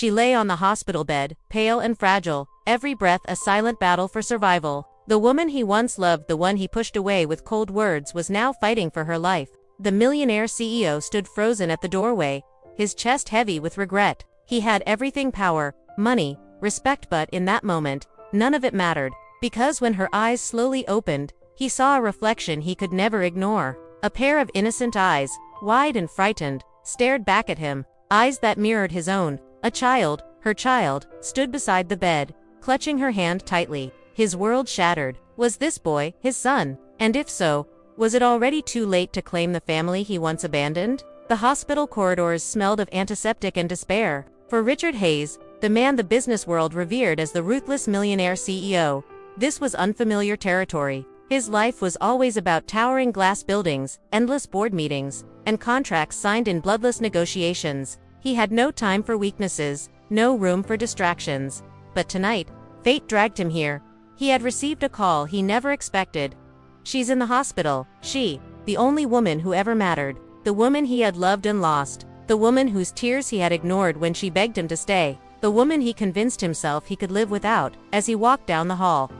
She lay on the hospital bed, pale and fragile, every breath a silent battle for survival. The woman he once loved, the one he pushed away with cold words, was now fighting for her life. The millionaire CEO stood frozen at the doorway, his chest heavy with regret. He had everything: power, money, respect, but in that moment, none of it mattered, because when her eyes slowly opened, he saw a reflection he could never ignore. A pair of innocent eyes, wide and frightened, stared back at him, eyes that mirrored his own. A child, her child, stood beside the bed, clutching her hand tightly. His world shattered. Was this boy his son? And if so, was it already too late to claim the family he once abandoned? The hospital corridors smelled of antiseptic and despair. For Richard Hayes, the man the business world revered as the ruthless millionaire CEO, this was unfamiliar territory. His life was always about towering glass buildings, endless board meetings, and contracts signed in bloodless negotiations. He had no time for weaknesses, no room for distractions. But tonight, fate dragged him here. He had received a call he never expected. She's in the hospital. She, the only woman who ever mattered, the woman he had loved and lost, the woman whose tears he had ignored when she begged him to stay, the woman he convinced himself he could live without. As he walked down the hall,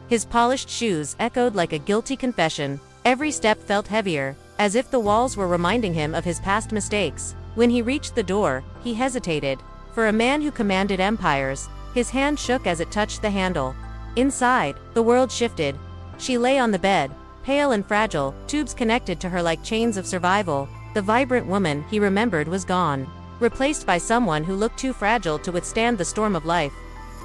his polished shoes echoed like a guilty confession. Every step felt heavier, as if the walls were reminding him of his past mistakes. When he reached the door, he hesitated. For a man who commanded empires, his hand shook as it touched the handle. Inside, the world shifted. She lay on the bed, pale and fragile, tubes connected to her like chains of survival. The vibrant woman he remembered was gone, replaced by someone who looked too fragile to withstand the storm of life.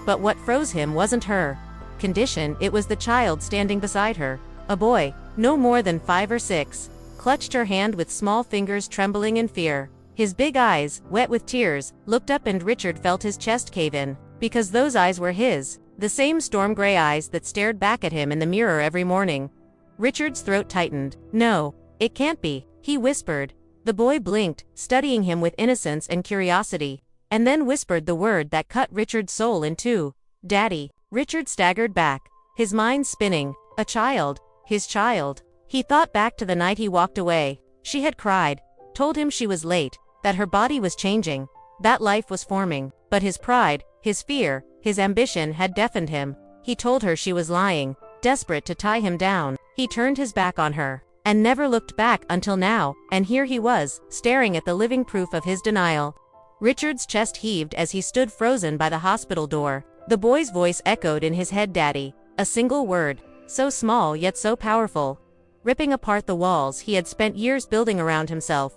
But what froze him wasn't her condition, it was the child standing beside her. A boy, no more than 5 or 6, clutched her hand with small fingers trembling in fear. His big eyes, wet with tears, looked up, and Richard felt his chest cave in, because those eyes were his, the same storm-gray eyes that stared back at him in the mirror every morning. Richard's throat tightened. "No, it can't be," he whispered. The boy blinked, studying him with innocence and curiosity, and then whispered the word that cut Richard's soul in two: "Daddy." Richard staggered back, his mind spinning. A child, his child. He thought back to the night he walked away. She had cried, told him she was late, that her body was changing, that life was forming. But his pride, his fear, his ambition had deafened him. He told her she was lying, desperate to tie him down. He turned his back on her, and never looked back until now, and here he was, staring at the living proof of his denial. Richard's chest heaved as he stood frozen by the hospital door. The boy's voice echoed in his head: "Daddy." A single word, so small yet so powerful, ripping apart the walls he had spent years building around himself.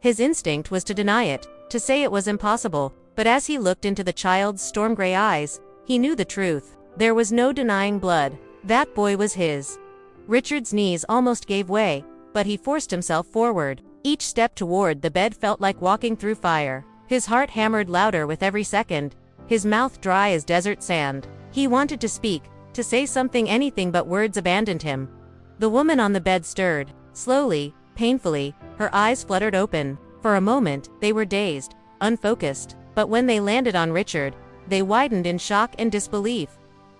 His instinct was to deny it, to say it was impossible, but as he looked into the child's storm-gray eyes, he knew the truth. There was no denying blood. That boy was his. Richard's knees almost gave way, but he forced himself forward. Each step toward the bed felt like walking through fire. His heart hammered louder with every second, his mouth dry as desert sand. He wanted to speak, to say something, anything, but words abandoned him. The woman on the bed stirred, slowly, painfully, her eyes fluttered open. For a moment, they were dazed, unfocused, but when they landed on Richard, they widened in shock and disbelief.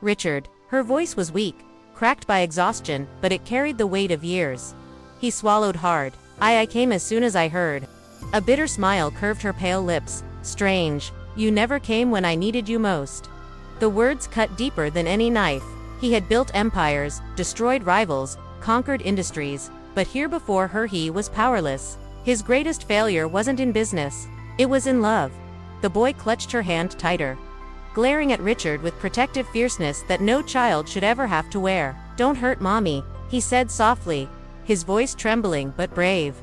"Richard." Her voice was weak, cracked by exhaustion, but it carried the weight of years. He swallowed hard. I came as soon as I heard." A bitter smile curved her pale lips. "Strange. You never came when I needed you most." The words cut deeper than any knife. He had built empires, destroyed rivals, conquered industries, but here before her he was powerless. His greatest failure wasn't in business. It was in love. The boy clutched her hand tighter, glaring at Richard with protective fierceness that no child should ever have to wear. "Don't hurt Mommy," he said softly, his voice trembling but brave.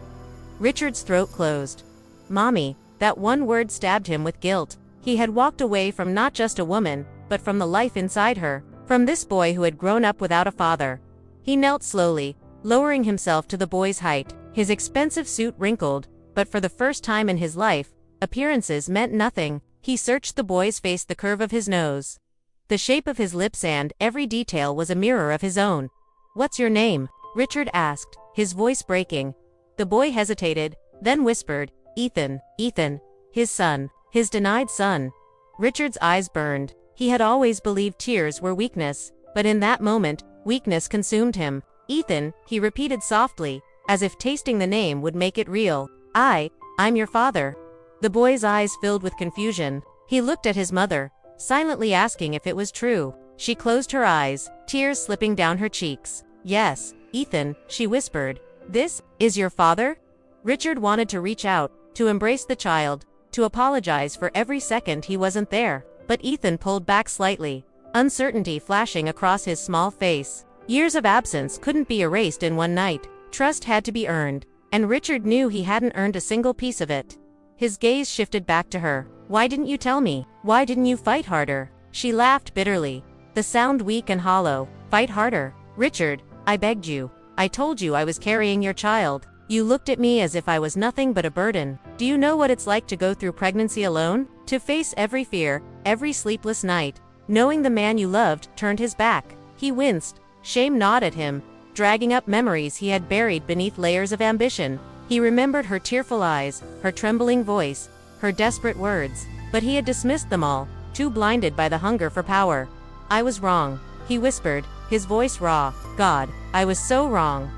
Richard's throat closed. "Mommy," that one word stabbed him with guilt. He had walked away from not just a woman, but from the life inside her, from this boy who had grown up without a father. He knelt slowly, lowering himself to the boy's height. His expensive suit wrinkled, but for the first time in his life, appearances meant nothing. He searched the boy's face, the curve of his nose, the shape of his lips, and every detail was a mirror of his own. "What's your name?" Richard asked, his voice breaking. The boy hesitated, then whispered, "Ethan." Ethan, his son, his denied son. Richard's eyes burned. He had always believed tears were weakness, but in that moment, weakness consumed him. "Ethan," he repeated softly, as if tasting the name would make it real. I'm your father." The boy's eyes filled with confusion. He looked at his mother, silently asking if it was true. She closed her eyes, tears slipping down her cheeks. "Yes, Ethan," she whispered. "This is your father?" Richard wanted to reach out, to embrace the child, to apologize for every second he wasn't there. But Ethan pulled back slightly, uncertainty flashing across his small face. Years of absence couldn't be erased in one night. Trust had to be earned, and Richard knew he hadn't earned a single piece of it. His gaze shifted back to her. "Why didn't you tell me? Why didn't you fight harder?" She laughed bitterly, the sound weak and hollow. "Fight harder? Richard, I begged you. I told you I was carrying your child. You looked at me as if I was nothing but a burden. Do you know what it's like to go through pregnancy alone? To face every fear, every sleepless night, knowing the man you loved turned his back?" He winced. Shame gnawed at him, dragging up memories he had buried beneath layers of ambition. He remembered her tearful eyes, her trembling voice, her desperate words, but he had dismissed them all, too blinded by the hunger for power. "I was wrong," he whispered, his voice raw. "God, I was so wrong."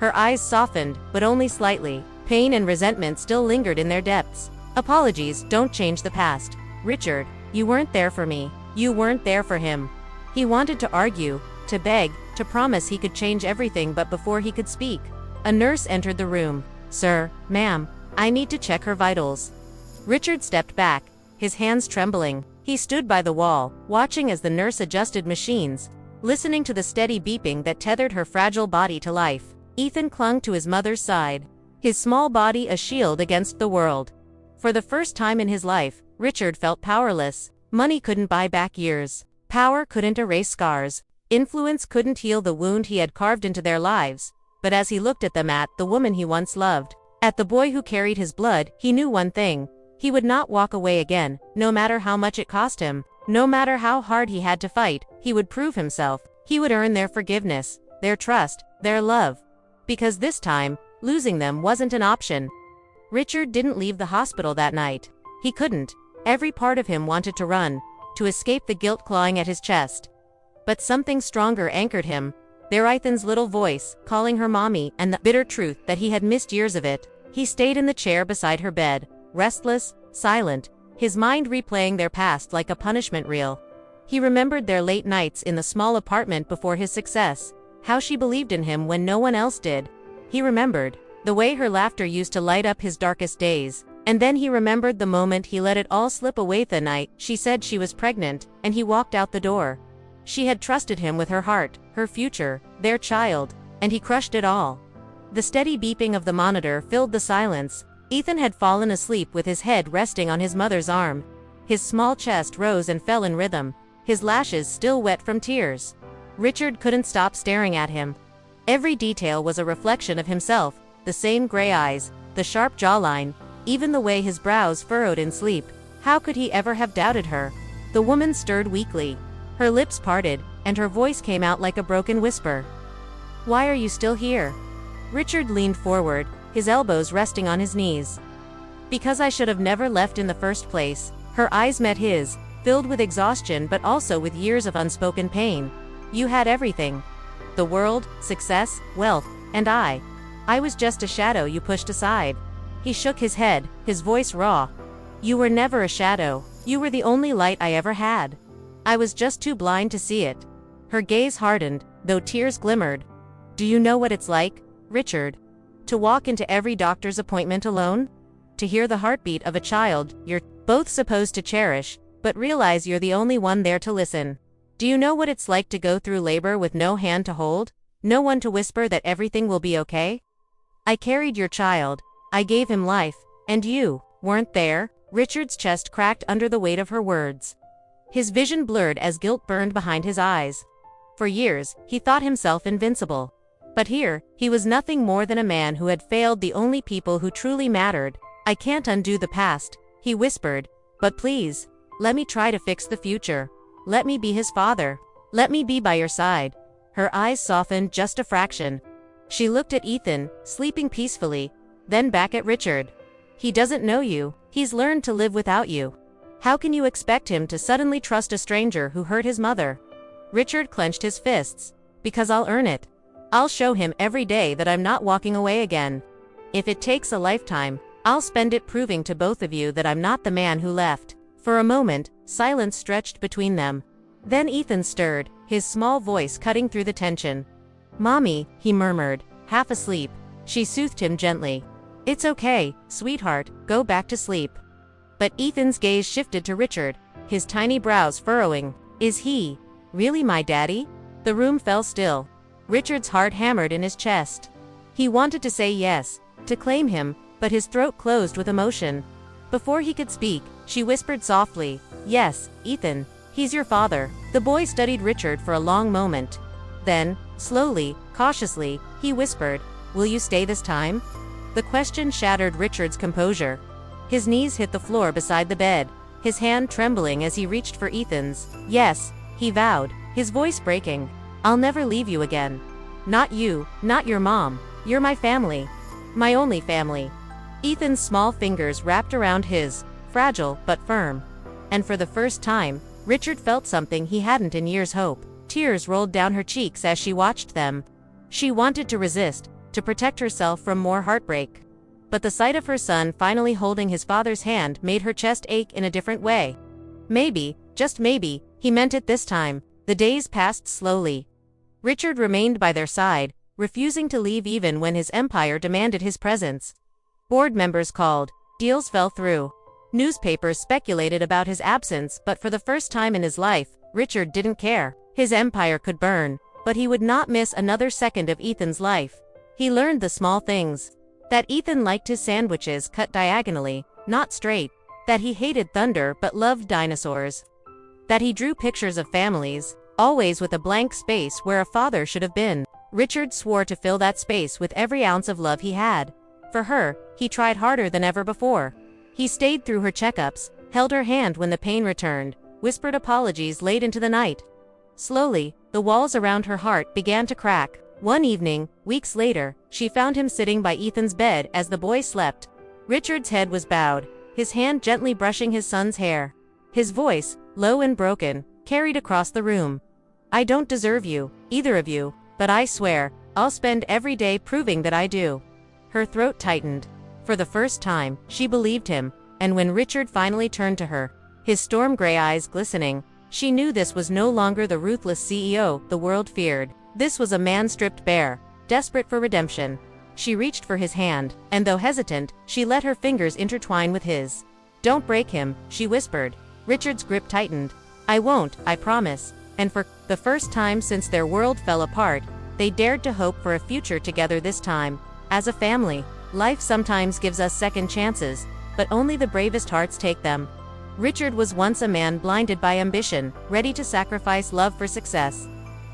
Her eyes softened, but only slightly. Pain and resentment still lingered in their depths. "Apologies don't change the past. Richard, you weren't there for me. You weren't there for him." He wanted to argue, to beg, to promise he could change everything, but before he could speak, a nurse entered the room. "Sir, ma'am, I need to check her vitals." Richard stepped back, his hands trembling. He stood by the wall, watching as the nurse adjusted machines, listening to the steady beeping that tethered her fragile body to life. Ethan clung to his mother's side, his small body a shield against the world. For the first time in his life, Richard felt powerless. Money couldn't buy back years. Power couldn't erase scars. Influence couldn't heal the wound he had carved into their lives. But as he looked at them, at the woman he once loved, at the boy who carried his blood, he knew one thing. He would not walk away again, no matter how much it cost him. No matter how hard he had to fight, he would prove himself. He would earn their forgiveness, their trust, their love. Because this time, losing them wasn't an option. Richard didn't leave the hospital that night. He couldn't. Every part of him wanted to run, to escape the guilt clawing at his chest. But something stronger anchored him. There, Ethan's little voice, calling her mommy, and the bitter truth that he had missed years of it. He stayed in the chair beside her bed, restless, silent, his mind replaying their past like a punishment reel. He remembered their late nights in the small apartment before his success, how she believed in him when no one else did. He remembered the way her laughter used to light up his darkest days. And then he remembered the moment he let it all slip away, the night she said she was pregnant, and he walked out the door. She had trusted him with her heart, her future, their child, and he crushed it all. The steady beeping of the monitor filled the silence. Ethan had fallen asleep with his head resting on his mother's arm. His small chest rose and fell in rhythm, his lashes still wet from tears. Richard couldn't stop staring at him. Every detail was a reflection of himself, the same gray eyes, the sharp jawline, even the way his brows furrowed in sleep. How could he ever have doubted her? The woman stirred weakly. Her lips parted, and her voice came out like a broken whisper. "Why are you still here?" Richard leaned forward, his elbows resting on his knees. "Because I should have never left in the first place." Her eyes met his, filled with exhaustion but also with years of unspoken pain. "You had everything. The world, success, wealth, and I was just a shadow you pushed aside." He shook his head, his voice raw. "You were never a shadow. You were the only light I ever had. I was just too blind to see it." Her gaze hardened, though tears glimmered. "Do you know what it's like, Richard? To walk into every doctor's appointment alone? To hear the heartbeat of a child you're both supposed to cherish, but realize you're the only one there to listen? Do you know what it's like to go through labor with no hand to hold? No one to whisper that everything will be okay? I carried your child. I gave him life, and you weren't there." Richard's chest cracked under the weight of her words. His vision blurred as guilt burned behind his eyes. For years, he thought himself invincible. But here, he was nothing more than a man who had failed the only people who truly mattered. "I can't undo the past," he whispered, "but please, let me try to fix the future. Let me be his father. Let me be by your side." Her eyes softened just a fraction. She looked at Ethan, sleeping peacefully, then back at Richard. "He doesn't know you. He's learned to live without you. How can you expect him to suddenly trust a stranger who hurt his mother?" Richard clenched his fists. "Because I'll earn it. I'll show him every day that I'm not walking away again. If it takes a lifetime, I'll spend it proving to both of you that I'm not the man who left." For a moment, silence stretched between them. Then Ethan stirred, his small voice cutting through the tension. "Mommy," he murmured, half asleep. She soothed him gently. "It's okay, sweetheart, go back to sleep." But Ethan's gaze shifted to Richard, his tiny brows furrowing. "Is he really my daddy?" The room fell still. Richard's heart hammered in his chest. He wanted to say yes, to claim him, but his throat closed with emotion. Before he could speak, she whispered softly, "Yes, Ethan, he's your father." The boy studied Richard for a long moment. Then, slowly, cautiously, he whispered, "Will you stay this time?" The question shattered Richard's composure. His knees hit the floor beside the bed, his hand trembling as he reached for Ethan's. "Yes," he vowed, his voice breaking. "I'll never leave you again. Not you, not your mom. You're my family. My only family." Ethan's small fingers wrapped around his, fragile but firm. And for the first time, Richard felt something he hadn't in years: hope. Tears rolled down her cheeks as she watched them. She wanted to resist, to protect herself from more heartbreak. But the sight of her son finally holding his father's hand made her chest ache in a different way. Maybe, just maybe, he meant it this time. The days passed slowly. Richard remained by their side, refusing to leave even when his empire demanded his presence. Board members called, deals fell through. Newspapers speculated about his absence, but for the first time in his life, Richard didn't care. His empire could burn, but he would not miss another second of Ethan's life. He learned the small things. That Ethan liked his sandwiches cut diagonally, not straight. That he hated thunder but loved dinosaurs. That he drew pictures of families, always with a blank space where a father should have been. Richard swore to fill that space with every ounce of love he had. For her, he tried harder than ever before. He stayed through her checkups, held her hand when the pain returned, whispered apologies late into the night. Slowly, the walls around her heart began to crack. One evening, weeks later, she found him sitting by Ethan's bed as the boy slept. Richard's head was bowed, his hand gently brushing his son's hair. His voice, low and broken, carried across the room. "I don't deserve you, either of you, but I swear, I'll spend every day proving that I do." Her throat tightened. For the first time, she believed him, and when Richard finally turned to her, his storm gray eyes glistening, she knew this was no longer the ruthless CEO the world feared. This was a man stripped bare, desperate for redemption. She reached for his hand, and though hesitant, she let her fingers intertwine with his. "Don't break him," she whispered. Richard's grip tightened. "I won't, I promise." And for the first time since their world fell apart, they dared to hope for a future together this time. As a family, life sometimes gives us second chances, but only the bravest hearts take them. Richard was once a man blinded by ambition, ready to sacrifice love for success.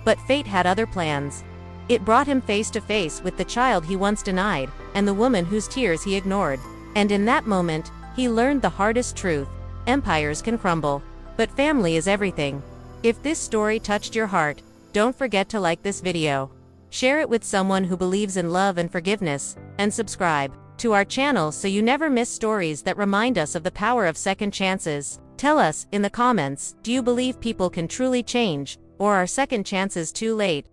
But fate had other plans. It brought him face to face with the child he once denied, and the woman whose tears he ignored. And in that moment, he learned the hardest truth: empires can crumble, but family is everything. If this story touched your heart, don't forget to like this video. Share it with someone who believes in love and forgiveness, and subscribe to our channel so you never miss stories that remind us of the power of second chances. Tell us in the comments, do you believe people can truly change, or are second chances too late?